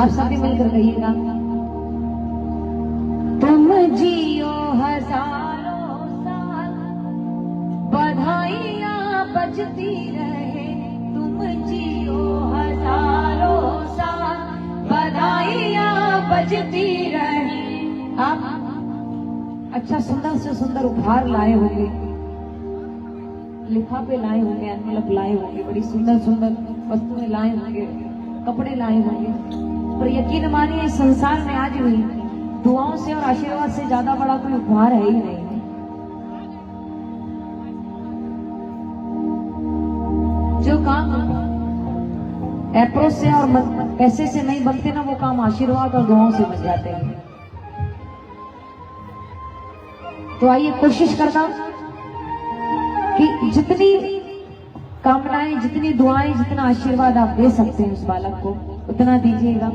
आप सब भी मिलकर कहिएगा। तुम जियो हजारों साल, बधाइयां बजती रहे। तुम जियो हजारों साल, बधाइयां बजती रहे। आप अच्छा सुंदर से सुंदर उपहार लाए होंगे, लिफाफे लाए होंगे, एनवेलप लाए होंगे, बड़ी सुंदर सुंदर वस्तुएं लाए होंगे, कपड़े लाए होंगे, पर यकीन मानिए इस संसार में आज भी दुआओं से और आशीर्वाद से ज्यादा बड़ा कोई उपहार है ही नहीं। जो काम एप्रोच से और पैसे से नहीं बनते ना, वो काम आशीर्वाद और दुआओं से बन जाते हैं। तो आइए कोशिश करना कि जितनी कामनाएं, जितनी दुआएं, जितना आशीर्वाद आप दे सकते हैं उस बालक को, उतना दीजिएगा।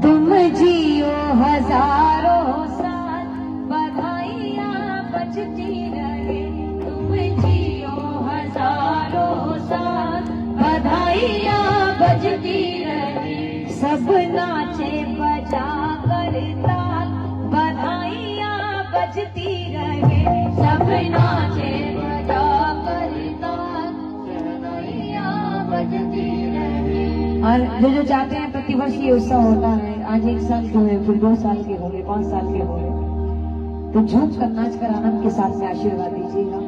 तुम जियो हजारों साल, बधाइयां बजती रहे। तुम जियो हजारों साल, बधाइयां बजती रहे। सब नाचे बजा कर ताल, बधाइयां बजती रहे। सब नाचे बजा कर ताल, बधाइयां बजती रहे। और जो चाहते हैं प्रतिवर्ष ये उत्सव होता है, आज 1 साल के हुए, फिर 2 साल के हो गए, 5 साल के हो गए, तो झूम कर नाच कर आनंद के साथ में आशीर्वाद दीजिएगा।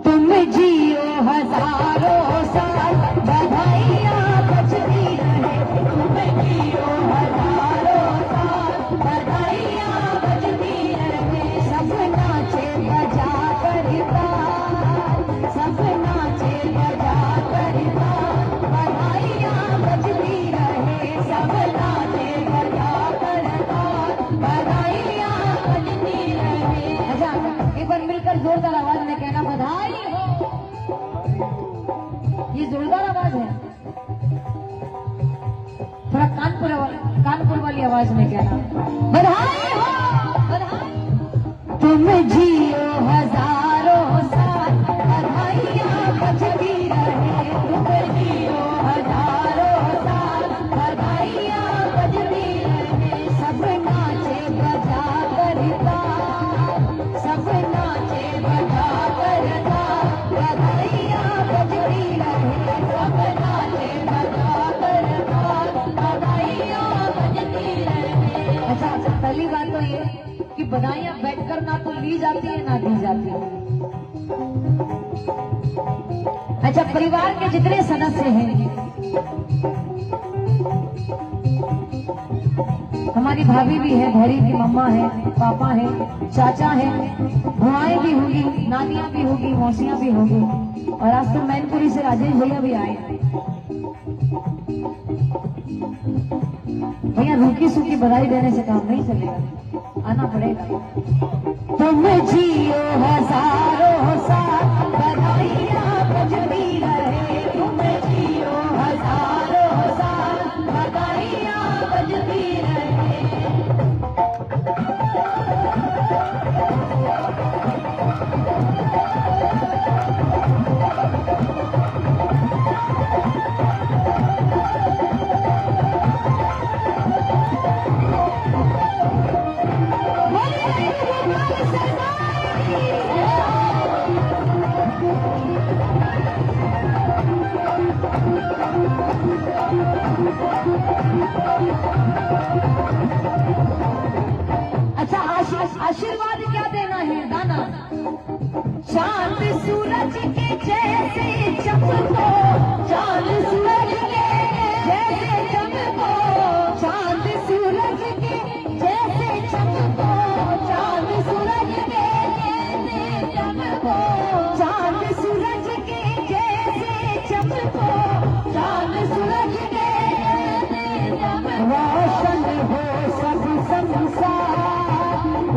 तुम जियो हजारों साल, बधाइयां बजती रहे। तुम जियो हजारों साल, बधाइयां बजती रहे। सब नाचे बजा कर ताल, सब नाचे बजा कर ताल, बधाइयां बजती रहे। सब नाचे बजा कर ताल, बधाइयां बजती रहे। अच्छा, एक बार मिलकर जोरदार आवाज में कहना, बधाई हो। ये जोरदार आवाज है, थोड़ा कानपुर वाली आवाज में कहना, बधाई हो, बधाई। तुम जियो हजारों साल, बधाइयां बजती रहे। तुम जियो हजारों साल, बधाइयां बजती रहे। सब नाचे बजा कर ताल, सब नाचे बजा कर ताल, बधाइयां बजती रहे। सब नाचे बजा कर ताल, बधाइयां बजती रहे। अच्छा, पहली बात तो ये कि बधाइयां बैठकर ना तो ली जाती है ना दी जाती है। अच्छा, परिवार के जितने सदस्य हैं, हमारी भाभी भी है, भैरी की मम्मा है, पापा है, चाचा है, बुआएं भी होगी, नानियां भी होगी, मौसियां भी होगी, और आज तो मैनपुरी से राजेश भैया भी आए हैं। भैया रूखी सूखी बधाई देने से काम नहीं चलेगा, आना पड़ेगा। तुम जियो हजारों साल, बधाइयां बजती रहे। तुम जियो हजारों साल, बधाइयां बजती रहे। अच्छा, आशीर्वाद क्या देना है? दाना। चांद सूरज के जैसे चमको, चांद सूरज के जैसे चमको, चांद सूरज के जैसे चमको, चांद सूरज के जैसे चमको, चांद सूरज के जैसे चमको, चांद सूरज के जैसे चमको। रोशन हो सब संसार,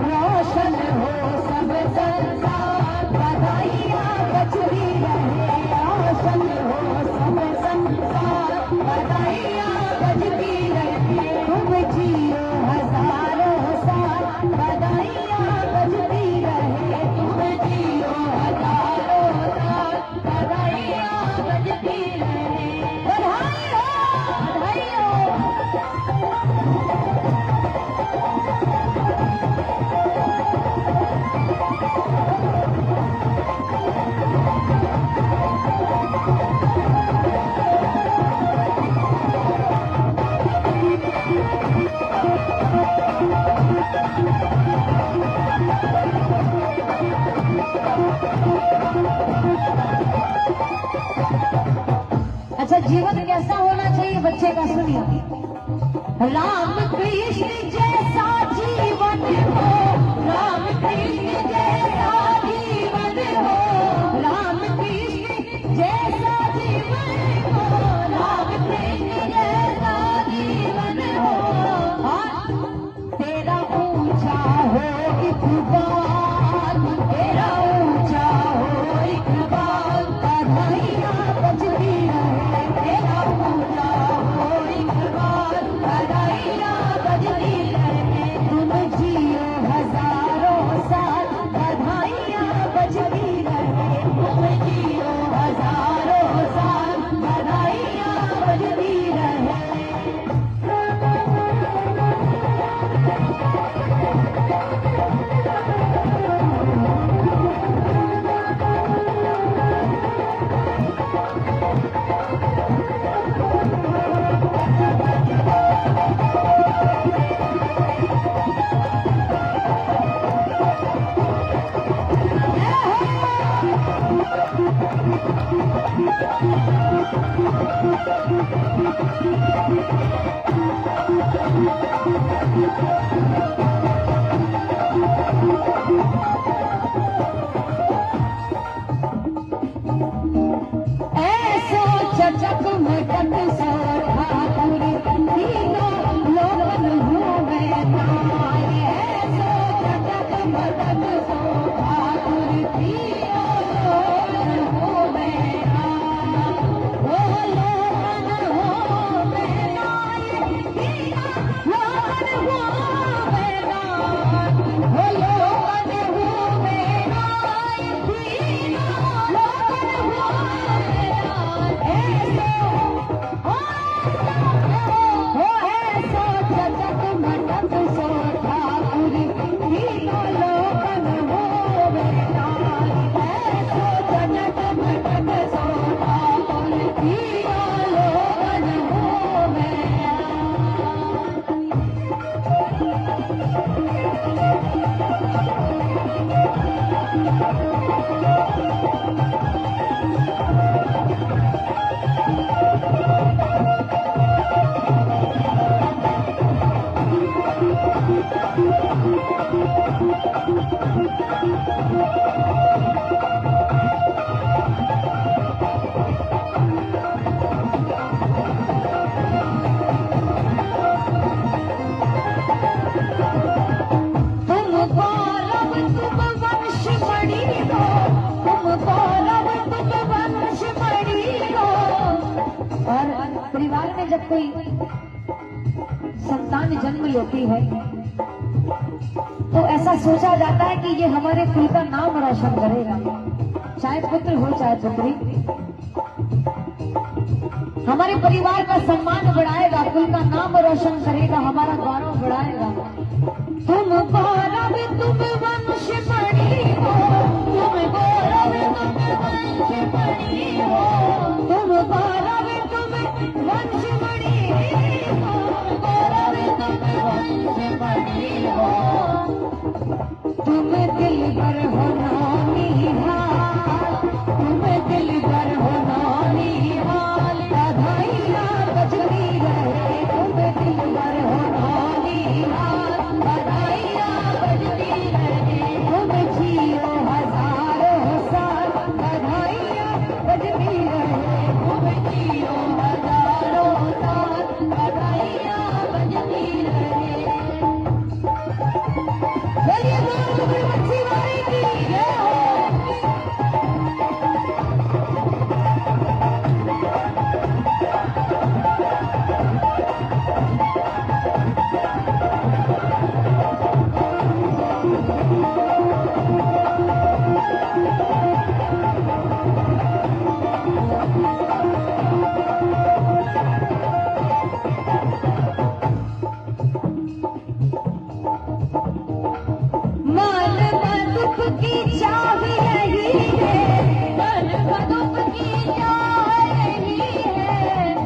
रोशन हो सब संसार, बधाइयां बजती रहे। रोशन हो सब संसार, बधाइयां जीवन कैसा होना चाहिए बच्चे का, सुनिए। राम कृष्ण जैसा जीवन हो, राम कृष्ण जैसा जीवन हो, राम कृष्ण जैसा जीवन हो, राम कृष्ण जैसा जीवन हो। तेरा ऊंचा हो इकबाल, तेरा ऊंचा हो इकबाल, बधाइयाँ बजती रहे। तेरा ऊंचा हो इकबाल, बधाइयाँ बजती रहे। तुम जियो हजारों साल, बधाइयाँ बजती रहे। तुम जियो हजारों साल, बधाइयाँ बजती रहे। ऐसो चचक मटक सो ठाकुर, तीनों लोकन होवे नाय। ऐसो चचक मटक सो ठाकुर, तीनों लोकन होवे नाय। ओ लोकन होवे नाय, तीनों लोकन होवे नाय। ओ लोकन होवे नाय, तीनों लोकन होवे नाय। ऐसो चचक मटक सो ठाकुर, तीनों लोकन होवे नाय। ऐसो चचक मटक सो ठाकुर, तीनों लोकन होवे तुम गौरव तुम वंश मणि हो, तुम गौरव तुम वंश मणि हो। और परिवार में जब कोई संतान जन्म लेती है तो ऐसा सोचा जाता है कि ये हमारे कुल का नाम रोशन करेगा, चाहे पुत्र हो चाहे पुत्री। हमारे परिवार का सम्मान बढ़ाएगा, कुल का नाम रोशन करेगा, हमारा गौरव बढ़ाएगा। तुम गौरव तुम वंश मणि हो, तुम गौरव तुम वंश मणि हो, तुम गौरव तुम वंश मणि हो, गौरव तुम वंश मणि हो। तुम दिलबर हो नौनिहाल, तुम दिलबर हो नौनिहाल, बधाइयाँ बजती रहे। तुम दिलबर हो नौनिहाल, बधाइयाँ बजती रहे। तुम जियो हजारों साल, बधाइयाँ बजती रहे। तुम जियो हजारों साल, बधाइयाँ बजती रहे। बोलिए बोलो बच्ची वाली की जय हो। मन मधुप की चाह यही है, मन मधुप की चाह यही है,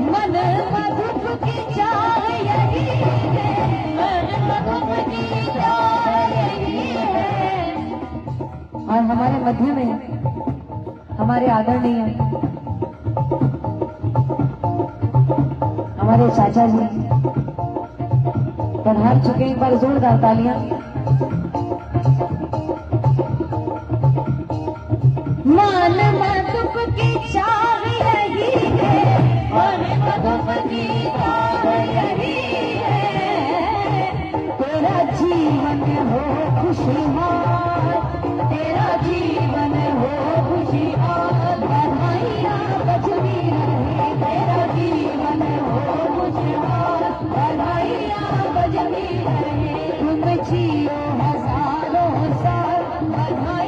मन मधुप की चाह यही है, मन मधुप की चाह यही है। और हमारे मध्य में हमारे आदरणीय हमारे चाचा जी पधार चुके, एक बार जोरदार तालियां। मान मधुप की चाह यही है, मान मधुप की चाह यही है, तेरा जीवन हो खुशहाल, तेरा जीवन हो खुशहाल, बधाइयाँ बजती रहे, तेरा जीवन हो खुशहाल, बधाइयाँ बजती रहे, तुम जियो हजारों साल, बधाइयाँ